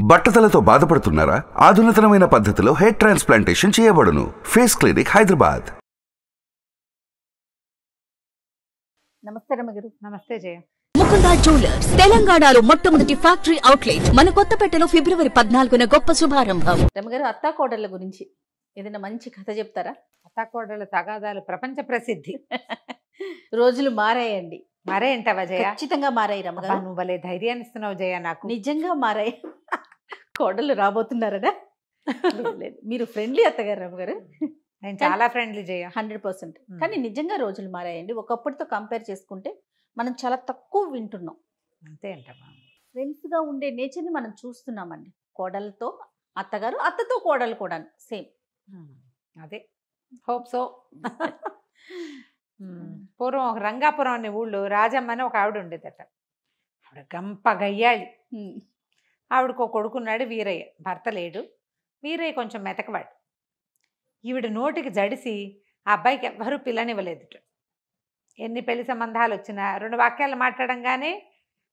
బట్టతలతో బాధపడుతున్నారా? ఆధునితనమైన పద్ధతిలో hair transplantation చేయబడును. Face clinic, Hyderabad. నమస్తే రమగారు. నమస్తే జయ. ముకుంద జ్యువెలర్స్ తెలంగాణలో మొట్టమొదటి ఫ్యాక్టరీ అవుట్లెట్ మన కొత్తపేటలో ఫిబ్రవరి 14న గొప్ప శుభారంభం. రమగారు, అత్తా కోడళ్ళ గురించి ఏదైనా మంచి కథ చెప్తారా? అత్తాకోడళ్ళ తగాదాలు ప్రపంచ ప్రసిద్ధి. రోజులు మారాయండి. మరేంటవా జయ? ఖచ్చితంగా మారాయి రమగారు. నువ్వు భలే ధైర్యాన్ని ఇస్తున్నావు జయ. నాకు నిజంగా మారాయి. కోడళ్ళు రాబోతున్నారడా? లేదు, మీరు ఫ్రెండ్లీ అత్తగారు రమగారు. నేను చాలా ఫ్రెండ్లీ జయ. 100%. కానీ నిజంగా రోజులు మారాయండి. ఒకప్పటితో కంపేర్ చేసుకుంటే మనం చాలా తక్కువ వింటున్నాం. అంతే అంటమ్మా. ఫ్రెండ్స్గా ఉండే నేచర్ని మనం చూస్తున్నామండి. కోడలతో అత్తగారు, అత్తతో కోడలు కూడా సేమ్. అదే హోప్ సో. పూర్వం ఒక రంగాపురం అనే ఊళ్ళో రాజమ్మ అని ఒక ఆవిడ ఉండేదట. ఆవిడ గంప గయ్యాళి. ఆవిడకు ఒక కొడుకున్నాడు వీరయ్య. భర్త లేడు. వీరయ్య కొంచెం మెతకవాడు. ఈవిడ నోటికి జడిసి ఆ అబ్బాయికి ఎవ్వరూ పిల్లనివ్వలేదుట. ఎన్ని పెళ్లి సంబంధాలు వచ్చినా 2 వాక్యాలు మాట్లాడంగానే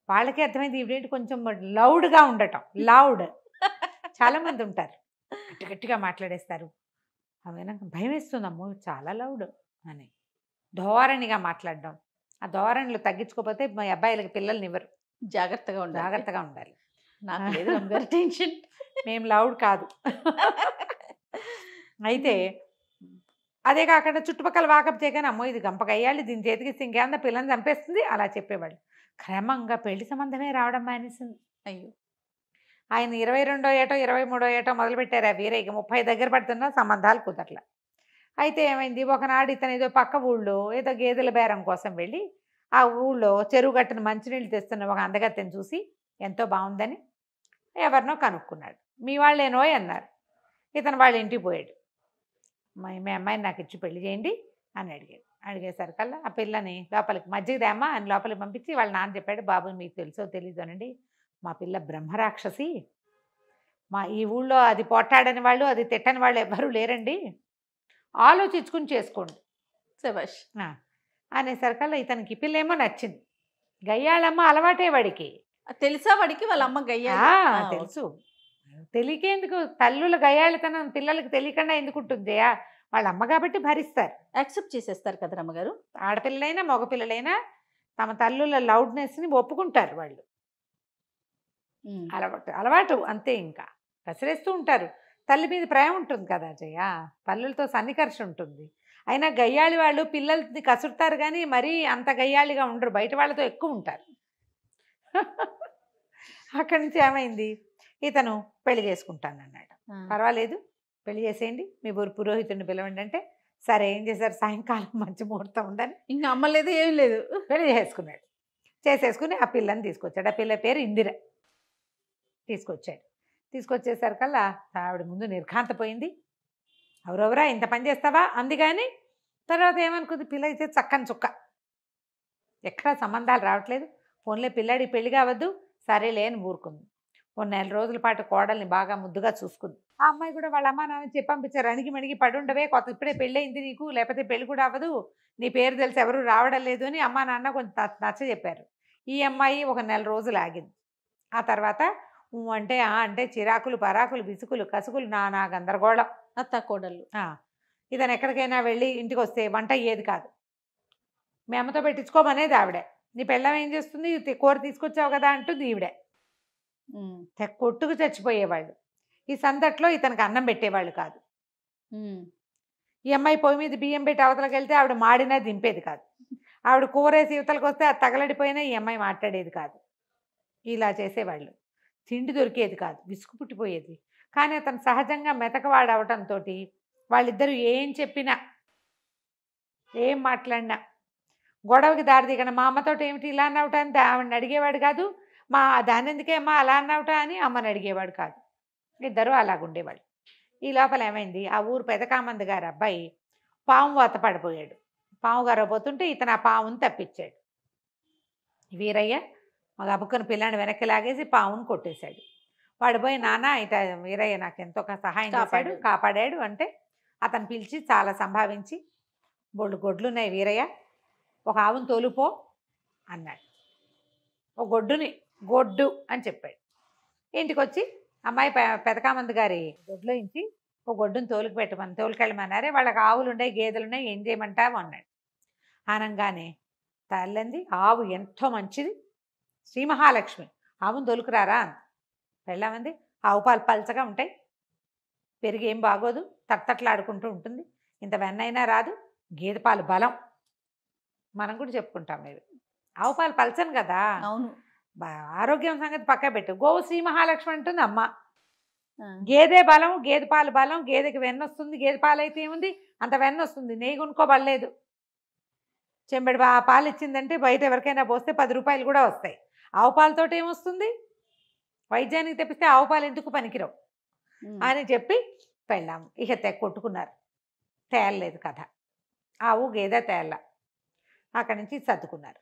వాళ్ళకి అర్థమైంది ఈవిడేంటి కొంచెం లౌడ్గా ఉండటం. లౌడ్ చాలామంది ఉంటారు, గట్టి గట్టిగా మాట్లాడేస్తారు. అవి నాకు భయం వేస్తుందమ్మో, చాలా లౌడ్ అని. ధోరణిగా మాట్లాడడం. ఆ ధోరణిలో తగ్గించుకోకపోతే మా అబ్బాయిలకి పిల్లల్నివ్వరు. జాగ్రత్తగా ఉండాలి. జాగ్రత్తగా ఉండాలి. నాకు లేదు రమగారు టెన్షన్. మేము లౌడ్ కాదు. అయితే అదే కాకుండా చుట్టుపక్కల వాకప్ చేయగానే అమ్మో ఇది గంపకయ్యాలి, దీని చేతికి ఇంకేమన్నా పిల్లని చంపేస్తుంది అలా చెప్పేవాళ్ళు. క్రమంగా పెళ్లి సంబంధమే రావడం మానేసింది. అయ్యో, ఆయన 22వ ఏటో 23వ ఏటో మొదలుపెట్టారు. ఆ వీరయ్యకి 30 దగ్గర పడుతున్నా సంబంధాలు కుదరల. అయితే ఏమైంది, ఒకనాడు ఇతను ఏదో పక్క ఊళ్ళో ఏదో గేదెల బేరం కోసం వెళ్ళి ఆ ఊళ్ళో చెరువు గట్టున మంచినీళ్ళు తెస్తున్న ఒక అందగత్తెని చూసి ఎంతో బాగుందని ఎవరినో కనుక్కున్నాడు. మీ వాళ్ళేనోయ్ అన్నారు. ఇతను వాళ్ళ ఇంటికి పోయాడు. మీ అమ్మాయిని నాకు ఇచ్చి పెళ్లి చేయండి అని అడిగాడు. అడిగేసరికల్లా ఆ పిల్లని లోపలికి మజ్జిగ దేమ్మా అని లోపలికి పంపించి వాళ్ళ నాన్న చెప్పాడు, బాబు మీకు తెలుసో తెలీదు అనండి, మా పిల్ల బ్రహ్మరాక్షసి. మా ఈ ఊళ్ళో అది పొట్టాడని వాళ్ళు అది తిట్టని వాళ్ళు ఎవ్వరూ లేరండి, ఆలోచించుకుని చేసుకోండి శభాష్ అనేసరికల్లా ఇతనికి పిల్లేమో నచ్చింది. గయ్యాళమ్మ అలవాటే వాడికి. తెలుసా వాడికి వాళ్ళ అమ్మ గయ్యా? తెలుసు. తెలియకేందుకు, తల్లుల గయ్యాళితనం పిల్లలకి తెలియకుండా ఎందుకు ఉంటుంది? వాళ్ళ అమ్మ కాబట్టి భరిస్తారు, యాక్సెప్ట్ చేసేస్తారు కదా రమ్మగారు. ఆడపిల్లలైనా మగపిల్లలైనా తమ తల్లుల లౌడ్నెస్ని ఒప్పుకుంటారు వాళ్ళు. అలవాటు అంతే. ఇంకా కసిరేస్తూ ఉంటారు. తల్లి మీద ప్రేమ ఉంటుంది కదా జయ, తల్లులతో సన్నికర్ష ఉంటుంది. అయినా గయ్యాళి వాళ్ళు పిల్లల్ని కసురుతారు కానీ మరీ అంత గయ్యాళిగా ఉండరు, బయట వాళ్ళతో ఎక్కువ ఉంటారు. అక్కడి నుంచి ఏమైంది, ఇతను పెళ్లి చేసుకుంటానన్నాడు. పర్వాలేదు పెళ్లి చేసేయండి, మీ ఊరు పురోహితుడిని పిలవండి అంటే సరే ఏం చేశారు, సాయంకాలం మంచి ముహూర్తం ఉందని ఇంకా అమ్మలేదు ఏం లేదు, పెళ్లి చేసుకున్నాడు. చేసేసుకుని ఆ పిల్లని తీసుకొచ్చాడు. ఆ పిల్ల పేరు ఇందిర. తీసుకొచ్చేసరికల్లా ఆవిడ ముందు నిర్ఘాంతపోయింది. ఎవరెవరా ఇంత పని చేస్తావా అంది. కానీ తర్వాత ఏమనుకుంది, పిల్ల అయితే చక్కని చుక్క, ఎక్కడా సంబంధాలు రావట్లేదు, ఫోన్లే పిల్లాడి పెళ్లి కావద్దు, సరేలే అని ఊరుకుంది. 1 నెల రోజుల పాటు కోడల్ని బాగా ముద్దుగా చూసుకుంది. ఆ అమ్మాయి కూడా వాళ్ళ అమ్మ నాన్న చెప్పి పంపించారు, అణిగి మణిగి పడుండవే, ఇప్పుడే పెళ్ళయింది నీకు, లేకపోతే పెళ్లి కూడా అవ్వదు, నీ పేరు తెలిసి ఎవరు రావడం లేదు అని అమ్మ నాన్న కొంచెం నచ్చ చెప్పారు. ఈ అమ్మాయి 1 నెల రోజులు ఆగింది. ఆ తర్వాత అంటే చిరాకులు పరాకులు బిసుకులు కసుకులు నానా గందరగోళం. అత్త కోడళ్ళు. ఇతను ఎక్కడికైనా వెళ్ళి ఇంటికి వస్తే వంట అయ్యేది కాదు. మీ అమ్మతో పెట్టించుకోమనేది ఆవిడే. నీ పెళ్ళం ఏం చేస్తుంది, కూర తీసుకొచ్చావు కదా అంటుంది ఈవిడే. కొట్టుకు చచ్చిపోయేవాళ్ళు. ఈ సందట్లో ఇతనికి అన్నం పెట్టేవాళ్ళు కాదు. ఈ అమ్మాయి పొయ్యి మీద బియ్యం పెట్టి అవతలకి వెళ్తే ఆవిడ మాడినా దింపేది కాదు. ఆవిడ కూరేసి యువతలకు వస్తే అది తగలడిపోయినా ఈ అమ్మాయి మాట్లాడేది కాదు. ఇలా చేసేవాళ్ళు. తిండి దొరికేది కాదు, విసుగు పుట్టిపోయేది. కానీ అతను సహజంగా మెతకవాడు అవటంతో వాళ్ళిద్దరూ ఏం చెప్పినా ఏం మాట్లాడినా గొడవకి దారి దిగన. మా అమ్మతో ఏమిటి ఇలా అన్నవట అంటే ఆవిడని అడిగేవాడు కాదు, దాని ఎందుకే అమ్మ అలా అన్నవట అని అమ్మని అడిగేవాడు కాదు. ఇద్దరు అలాగుండేవాళ్ళు. ఈ లోపల ఏమైంది, ఆ ఊరు పెదకామంది గారు అబ్బాయి పాము వాత పడిపోయాడు. పాము గారపోతుంటే ఇతను ఆ పాముని తప్పించాడు. వీరయ్య మగ అబ్బుకుని పిల్లాన్ని వెనక్కి లాగేసి పాముని కొట్టేశాడు. వాడు పోయి నాన్న ఇట వీరయ్య నాకు ఎంతో సహాయం చేశాడు, కాపాడాడు అంటే అతను పిలిచి చాలా సంభావించి, బొళ్ళు గొడ్లున్నాయి వీరయ్య, ఒక ఆవును తోలుపో అన్నాడు. ఒక గొడ్డు అని చెప్పాడు. ఇంటికి వచ్చి అమ్మాయి పెదకామంది గారి దొడ్లో ఇంచి ఒక గొడ్డును తోలుకెళ్ళమన్నారే. వాళ్ళకి ఆవులు ఉన్నాయి, గేదెలు ఉన్నాయి, ఏం చేయమంటావు అన్నాడు. అనగానే తల్లింది ఆవు ఎంతో మంచిది, శ్రీ మహాలక్ష్మి, ఆవును తోలుకురారా అంది. వెళ్ళామంది ఆవు పాలు పల్చగా ఉంటాయి, పెరిగి ఏం బాగోదు, తట్టట్లాడుకుంటూ ఉంటుంది, ఇంత వెన్నైనా రాదు, గేదె పాలు బలం. మనం కూడా చెప్పుకుంటాం ఇవి. ఆవు పాలు పల్చను కదా, అవును. ఆరోగ్యం సంగతి పక్క పెట్టు. గోవు శ్రీ మహాలక్ష్మి అంటుంది అమ్మ. గేదె బలం, గేదె పాలు బలం, గేదెకి వెన్న వస్తుంది, గేదె పాలు అయితే ఏముంది అంత వెన్న వస్తుంది, నెయ్యి కొనుక్కోబడలేదు. చెంబెడు పాలు ఇచ్చిందంటే బయట ఎవరికైనా పోస్తే 10 రూపాయలు కూడా వస్తాయి. ఆవు పాలతో ఏమొస్తుంది? వైద్యానికి తెప్పిస్తే ఆవు పాలు ఎందుకు పనికిరావు అని చెప్పి పెళ్ళాము. ఇక కొట్టుకున్నారు, తేలలేదు కథ. ఆవు గేదె తేళ్ళ. అక్కడి నుంచి సర్దుకున్నారు.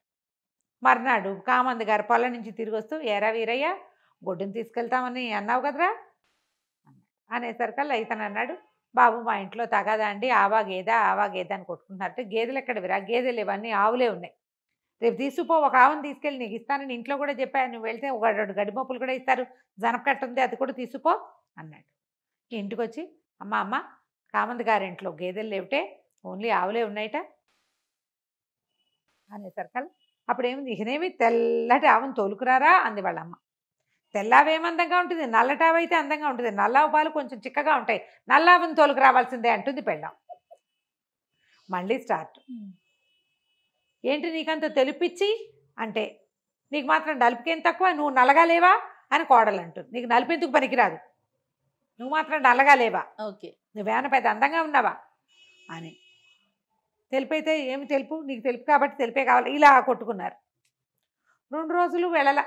మర్నాడు కామంది గారు పొలం నుంచి తిరిగి వస్తూ, ఏరా వీరయ్య గొడ్డుని తీసుకెళ్తామని అన్నావు కదరా అనేసరికల్లా ఇతను అన్నాడు, బాబు మా ఇంట్లో తగదా అండి, ఆవా గేదె అని కొట్టుకుంటున్నారంటే, గేదెలు ఎక్కడవిరా, గేదెలు ఇవన్నీ ఆవులే ఉన్నాయి, రేపు తీసుకుపో, ఒక ఆవును తీసుకెళ్ళి నీకు ఇస్తానని ఇంట్లో కూడా చెప్పాను, నువ్వు వెళ్తే ఒక 2 గడిపప్పులు కూడా ఇస్తారు, జనపకట్ట ఉంది అది కూడా తీసుకుపో అన్నాడు. ఇంటికి వచ్చి అమ్మ కామంది గారింట్లో గేదెలు లేవుటే, ఓన్లీ ఆవులే ఉన్నాయట అనేసరికల్లా అప్పుడు ఏముంది, ఇకనేమి తెల్లటి ఆవును తోలుకురారా అంది వాళ్ళమ్మ. తెల్లావేమందంగా ఉంటుంది, నల్లటావైతే అందంగా ఉంటుంది, నల్లావు పాలు కొంచెం చిక్కగా ఉంటాయి, నల్లావుని తోలుకు రావాల్సిందే అంటుంది పెళ్ళాం. మళ్ళీ స్టార్ట్. ఏంటి నీకంత తెలిపిచ్చి అంటే, నీకు మాత్రం నలుపుకేం తక్కువ, నువ్వు నల్లగా లేవా అని కోడలు అంటుంది. నీకు నలుపెందుకు పనికిరాదు, నువ్వు మాత్రం నల్లగా లేవా, ఓకే, నువ్వేమైనా పెద్ద అందంగా ఉన్నావా అని. తెలిపైతే ఏమి తెలుపు, నీకు తెలుపు కాబట్టి తెలిపే కావాలి, ఇలా కొట్టుకున్నారు. 2 రోజులు వెళ్ళల.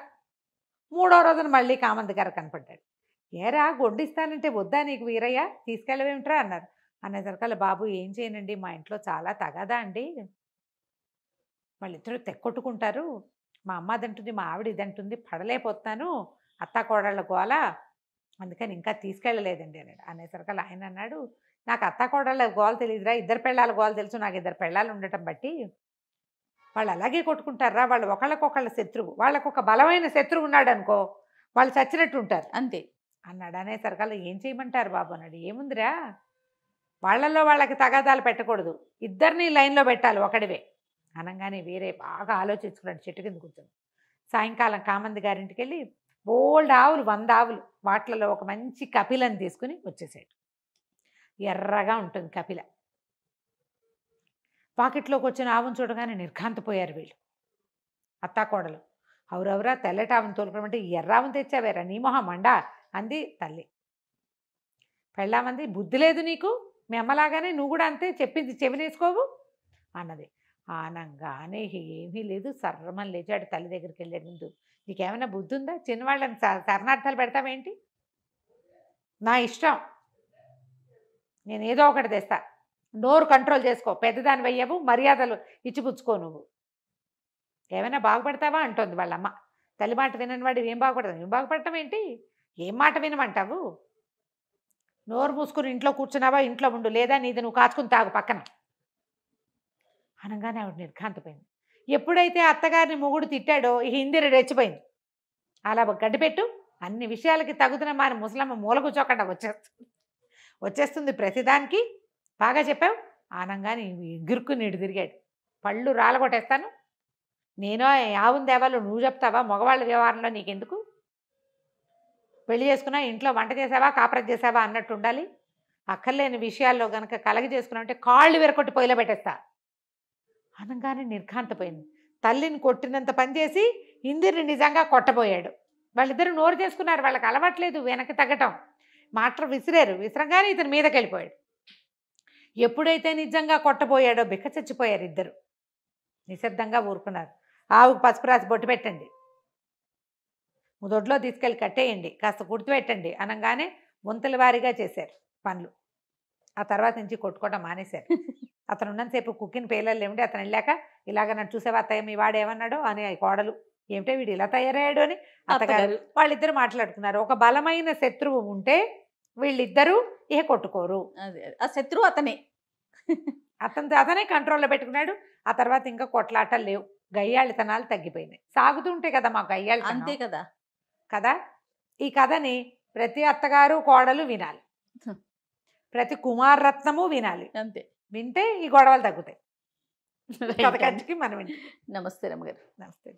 3వ రోజున మళ్ళీ కామంది గారు కనపడ్డాడు. ఏరా గొడ్డిస్తానంటే వద్దా నీకు వీరయ్య, తీసుకెళ్ళవేమిట్రా అన్నారు. అనేసరికల్లా బాబు ఏం చేయనండి, మా ఇంట్లో చాలా తగదా అండి, వాళ్ళిద్దరూ తెక్కొట్టుకుంటారు, మా అమ్మ అదంటుంది, మా ఆవిడ ఇదంటుంది, పడలేకపోతున్నాను, అత్తా కోడళ్ళ గోల, అందుకని ఇంకా తీసుకెళ్ళలేదండి అన్నాడు. అనేసరికల్లా ఆయన అన్నాడు, నాకు అత్తా కోడళ్ళ గోల తెలియదురా, 2 పెళ్ళాల గోల తెలుసు, నాకు 2 పెళ్ళాలు ఉండటం బట్టి వాళ్ళు అలాగే కొట్టుకుంటారా, వాళ్ళు ఒకళ్ళకొకళ్ళ శత్రువు, వాళ్ళకు ఒక బలమైన శత్రువు ఉన్నాడు అనుకో, వాళ్ళు చచ్చినట్టు ఉంటారు అంతే అన్నాడు. అనేసరికల్లా ఏం చేయమంటారు బాబు అన్నాడు. ఏముందిరా, వాళ్ళల్లో వాళ్ళకి తగాదాలు పెట్టకూడదు, ఇద్దరిని లైన్లో పెట్టాలి ఒకడివే అనగానే వేరే బాగా ఆలోచించుకున్నాడు. చెట్టు కింద కూర్చొని సాయంకాలం కామంది గారింటికి వెళ్ళి బోల్డ్ ఆవులు 100 ఆవులు, వాటిలలో ఒక మంచి కపిలని తీసుకుని వచ్చేసాడు. ఎర్రగా ఉంటుంది కపిల. పాకెట్లోకి వచ్చిన ఆవును చూడగానే నిర్ఘాంతపోయారు వీళ్ళు అత్తాకోడలు. అవురవరా తెల్లటి ఆవును తోలుకోమంటే ఎర్రావును తెచ్చావేరా, నీ మొహం మండా అంది తల్లి. పెళ్ళామంది, బుద్ధి లేదు నీకు, మీ అమ్మలాగానే నువ్వు కూడా అంతే, చెప్పింది చెవినేసుకోవు అన్నది. ఆనంగానే ఏమీ లేదు, సర్రమని లేచాడు, తల్లి దగ్గరికి వెళ్ళే ముందు. నీకేమైనా బుద్ధి ఉందా, చిన్నవాళ్ళని శరణార్థాలు పెడతావేంటి, నా ఇష్టం, నేను ఏదో ఒకటి తెస్తా, నోరు కంట్రోల్ చేసుకో, పెద్దదాని వెయ్యవు, మర్యాదలు ఇచ్చిపుచ్చుకో, నువ్వు ఏమైనా బాగుపడతావా అంటోంది వాళ్ళమ్మ. తల్లి మాట వినని వాడు ఏం బాగుపడతావు, ఏం బాగుపడటం ఏంటి, ఏం మాట వినమంటావు, నోరు మూసుకుని ఇంట్లో కూర్చున్నావా, ఇంట్లో ఉండు, లేదా నీది నువ్వు కాచుకుని తాగు పక్కన అనగానే ఆవిడ నిర్ఘాంతపోయింది. ఎప్పుడైతే అత్తగారిని మొగుడు తిట్టాడో ఈ ఇందిర రెచ్చిపోయింది. అలా గడ్డిపెట్టు, అన్ని విషయాలకి తగుతున్న మారి ముసలమ్మ మూల కూర్చోకుండా వచ్చేస్తుంది ప్రతిదానికి, బాగా చెప్పావు ఆనంగానే ఎగురుకుని ఇటు తిరిగాడు. పళ్ళు రాలగొట్టేస్తాను, నేను ఆవును దేవాలో నువ్వు చెప్తావా, మగవాళ్ళ వ్యవహారంలో నీకెందుకు, పెళ్లి చేసుకున్నా ఇంట్లో వంట చేసావా కాపురం చేసావా అన్నట్టు ఉండాలి, అక్కర్లేని విషయాల్లో కనుక కలగ చేసుకున్నావంటే కాళ్ళు విరకొట్టి పొయ్యిలో పెట్టేస్తా అనగానే నిర్ఘాంతపోయింది. తల్లిని కొట్టినంత పనిచేసి ఇందిరిని నిజంగా కొట్టబోయాడు. వాళ్ళిద్దరూ నోరు చేసుకున్నారు, వాళ్ళకి అలవాట్లేదు వెనక్కి తగ్గటం, మాట విసిరారు, విసరంగానే ఇతని మీదకి వెళ్ళిపోయాడు. ఎప్పుడైతే నిజంగా కొట్టబోయాడో బిక్క చచ్చిపోయారు ఇద్దరు. నిశ్శబ్దంగా ఊరుకున్నారు. ఆవుకు పసుపు రాసి బొట్టు పెట్టండి, దొడ్లో తీసుకెళ్ళి కట్టేయండి, కాస్త గుర్తుపెట్టండి అనగానే వంతుల వారీగా చేశారు పనులు. ఆ తర్వాత నుంచి కొట్టుకోవడం మానేశారు. అతను ఉన్నంతసేపు కుక్కిన పేలలు ఏమిటి, అతను వెళ్ళాక ఇలాగ నన్ను చూసేవా అత్తయ్య, మీ వాడు ఏమన్నాడో అని కోడలు, ఏమిటో వీడు ఇలా తయారయ్యాడు అని అత్తగారు. వాళ్ళిద్దరు మాట్లాడుకున్నారు. ఒక బలమైన శత్రువు ఉంటే వీళ్ళిద్దరూ ఇక కొట్టుకోరు, ఆ శత్రువు అతనే, అతనే కంట్రోల్లో పెట్టుకున్నాడు. ఆ తర్వాత ఇంకా కొట్లాటలు లేవు, గయ్యాళితనాలు తగ్గిపోయినాయి. సాగుతూ ఉంటాయి కదా మా గయ్యాళి, అంతే కదా కదా. ఈ కథని ప్రతి అత్తగారు కోడలు వినాలి, ప్రతి కుమార్ రత్నము వినాలి. అంతే. వింటే ఈ గొడవలు తగ్గుతాయి. కథ కంచికి మనం వింటాం. నమస్తే రమ్మగారు. నమస్తే.